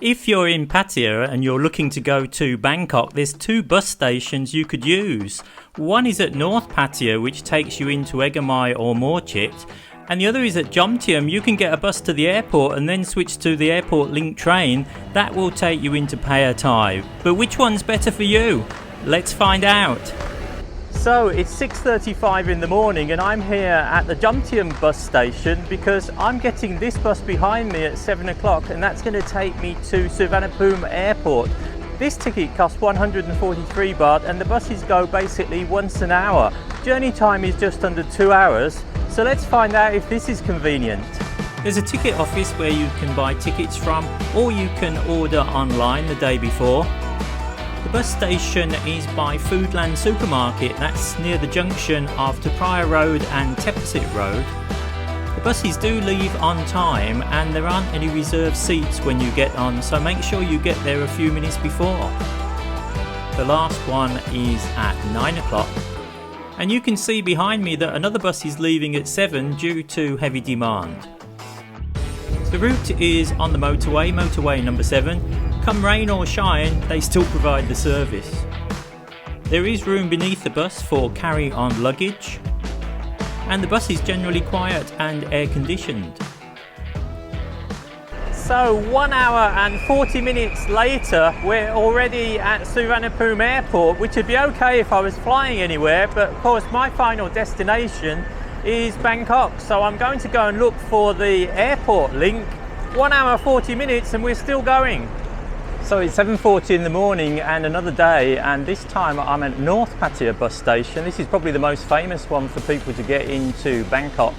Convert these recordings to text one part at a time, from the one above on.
If you're in Pattaya and you're looking to go to Bangkok, there's two bus stations you could use. One is at North Pattaya, which takes you into Ekkamai or Morchit, and the other is at Jomtien. You can get a bus to the airport and then switch to the airport link train. That will take you into Pattaya. But which one's better for you? Let's find out. So it's 6:35 in the morning and I'm here at the Jomtien bus station because I'm getting this bus behind me at 7 o'clock, and that's going to take me to Suvarnabhumi airport. This ticket costs 143 baht and the buses go basically once an hour. Journey time is just under 2 hours, so let's find out if this is convenient. There's a ticket office where you can buy tickets from, or you can order online the day before. The bus station is by Foodland Supermarket, that's near the junction of Pattaya Road and Tepasit Road. The buses do leave on time and there aren't any reserved seats when you get on, so make sure you get there a few minutes before. The last one is at 9 o'clock, and you can see behind me that another bus is leaving at 7 due to heavy demand. The route is on the motorway number 7. Come rain or shine, they still provide the service. There is room beneath the bus for carry-on luggage, and the bus is generally quiet and air-conditioned. So 1 hour and 40 minutes later, we're already at Suvarnabhumi airport, which would be okay if I was flying anywhere, but of course my final destination is Bangkok, so I'm going to go and look for the airport link. 1 hour 40 minutes and we're still going. So it's 7:40 in the morning and another day, and this time I'm at North Pattaya bus station. This is probably the most famous one for people to get into Bangkok.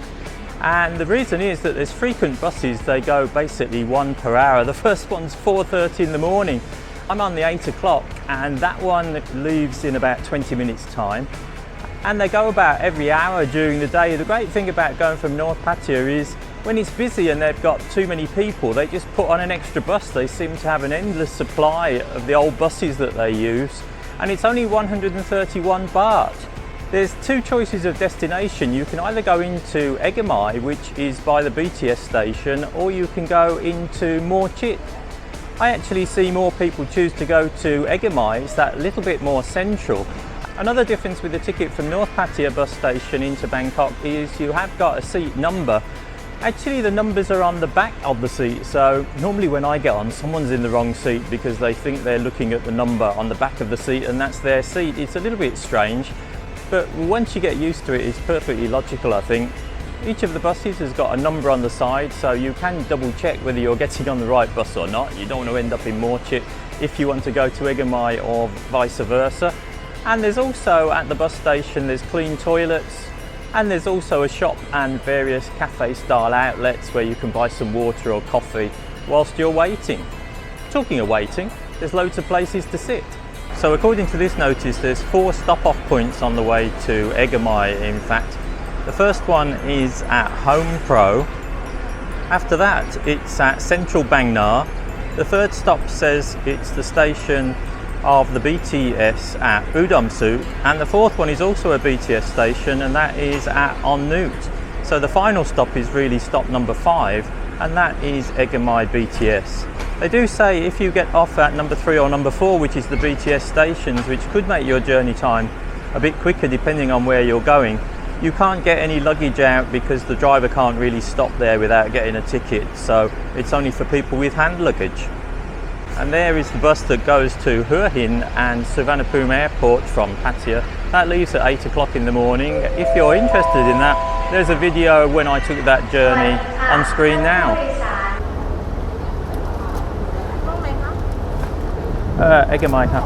And the reason is that there's frequent buses, they go basically 1 per hour. The first one's 4:30 in the morning. I'm on the 8 o'clock and that one leaves in about 20 minutes time. And they go about every hour during the day. The great thing about going from North Pattaya is when it's busy and they've got too many people, they just put on an extra bus. They seem to have an endless supply of the old buses that they use, and it's only 131 baht. There's two choices of destination. You can either go into Ekkamai, which is by the BTS station, or you can go into Morchit. I actually see more people choose to go to Ekkamai. It's that little bit more central. Another difference with the ticket from North Pattaya bus station into Bangkok is you have got a seat number. Actually, the numbers are on the back of the seat, so normally when I get on, someone's in the wrong seat because they think they're looking at the number on the back of the seat and that's their seat. It's a little bit strange, but once you get used to it, it's perfectly logical, I think. Each of the buses has got a number on the side, so you can double check whether you're getting on the right bus or not. You don't want to end up in Morchit if you want to go to Ekkamai or vice versa. And there's also, at the bus station, there's clean toilets, and there's also a shop and various cafe style outlets where you can buy some water or coffee whilst you're waiting. Talking of waiting, there's loads of places to sit. So according to this notice, there's 4 stop-off points on the way to Ekkamai, in fact. The first one is at Home Pro. After that, it's at Central Bang Na. The third stop says it's the station of the BTS at Udom Suk, and the fourth one is also a BTS station, and that is at On Nut. So the final stop is really stop number 5, and that is Ekkamai BTS. They do say if you get off at number 3 or number 4, which is the BTS stations, which could make your journey time a bit quicker depending on where you're going, you can't get any luggage out because the driver can't really stop there without getting a ticket, so it's only for people with hand luggage. And there is the bus that goes to Hua Hin and Suvarnabhumi airport from Pattaya. That leaves at 8 o'clock in the morning. If you're interested in that, there's a video when I took that journey on screen now. Ekkamai ครับ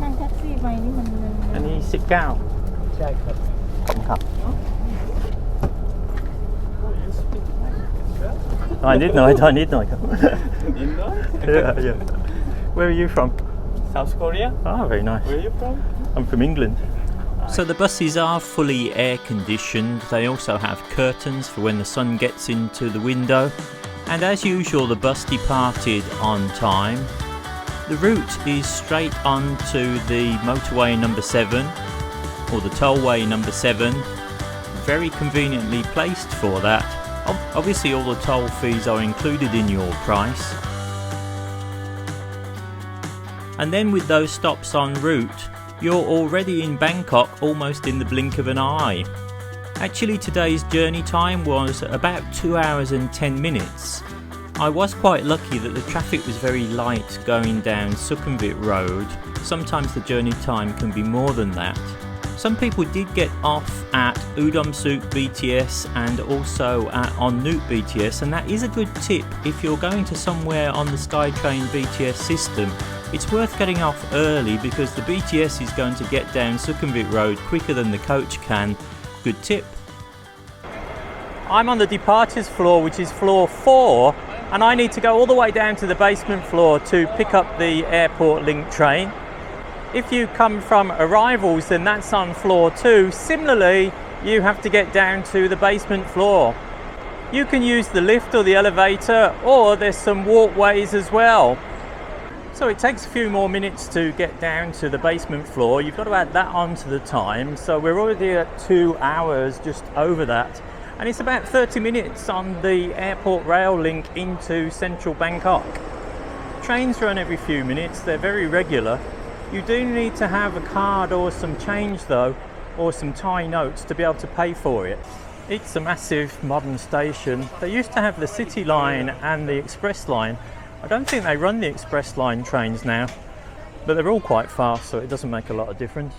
นั่งแท็กซี่ไปนี่มัน อันนี้ 19 ใช่ครับ ขอบคุณครับ นิดหน่อยครับ Yeah. Where are you from? South Korea. Oh, very nice. Where are you from? I'm from England. So the buses are fully air conditioned. They also have curtains for when the sun gets into the window. And as usual, the bus departed on time. The route is straight on to the motorway number 7, or the tollway number 7. very conveniently placed for that. Obviously all the toll fees are included in your price. And then with those stops en route, you're already in Bangkok almost in the blink of an eye. Actually today's journey time was about 2 hours and 10 minutes. I was quite lucky that the traffic was very light going down Sukhumvit Road. Sometimes the journey time can be more than that. Some people did get off at Udom Suk BTS and also at On Nuuk BTS, and that is a good tip if you're going to somewhere on the SkyTrain BTS system. It's worth getting off early because the BTS is going to get down Sukhumvit Road quicker than the coach can. Good tip. I'm on the departures floor, which is floor 4, and I need to go all the way down to the basement floor to pick up the airport link train. If you come from arrivals, then that's on floor 2. Similarly, you have to get down to the basement floor. You can use the lift or the elevator, or there's some walkways as well. So it takes a few more minutes to get down to the basement floor. You've got to add that onto the time. So we're already at 2 hours, just over that. And it's about 30 minutes on the airport rail link into central Bangkok. Trains run every few minutes, they're very regular. You do need to have a card or some change though, or some Thai notes to be able to pay for it. It's a massive modern station. They used to have the City Line and the Express Line. I don't think they run the Express Line trains now, but they're all quite fast, so it doesn't make a lot of difference.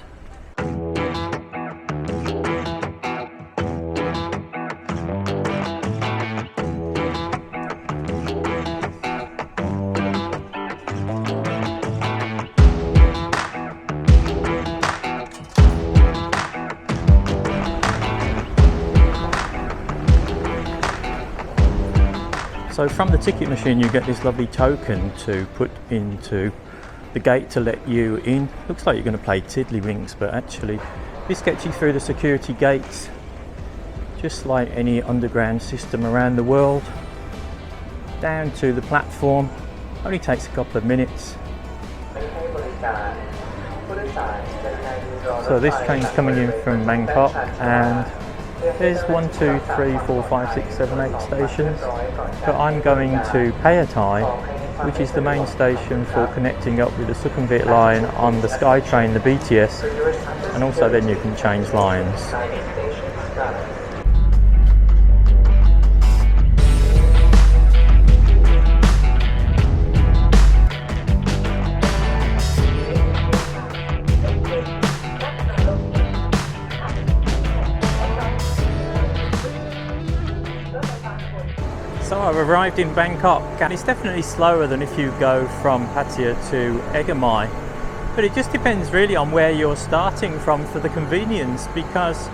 So from the ticket machine you get this lovely token to put into the gate to let you in. Looks like you're going to play tiddlywinks, but actually this gets you through the security gates just like any underground system around the world. Down to the platform, only takes a couple of minutes. So this train's coming in from Bangkok, and there's 1, 2, 3, 4, 5, 6, 7, 8 stations, but I'm going to Pattaya, which is the main station for connecting up with the Sukhumvit line on the SkyTrain, the BTS, and also then you can change lines. So I've arrived in Bangkok, and it's definitely slower than if you go from Pattaya to Ekkamai, but it just depends really on where you're starting from for the convenience, because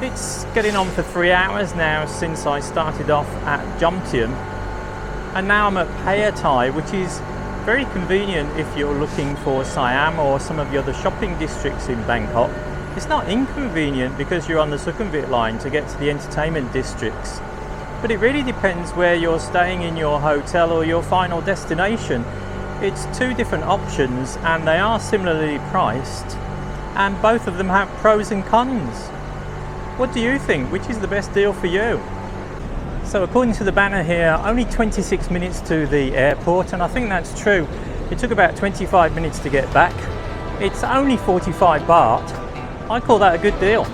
it's getting on for 3 hours now since I started off at Jomtien, and now I'm at Pattaya, which is very convenient if you're looking for Siam or some of the other shopping districts in Bangkok. It's not inconvenient because you're on the Sukhumvit line to get to the entertainment districts. But it really depends where you're staying in your hotel or your final destination. It's 2 different options, and they are similarly priced, and both of them have pros and cons. What do you think? Which is the best deal for you? So according to the banner here, only 26 minutes to the airport, and I think that's true. It took about 25 minutes to get back. It's only 45 baht. I call that a good deal.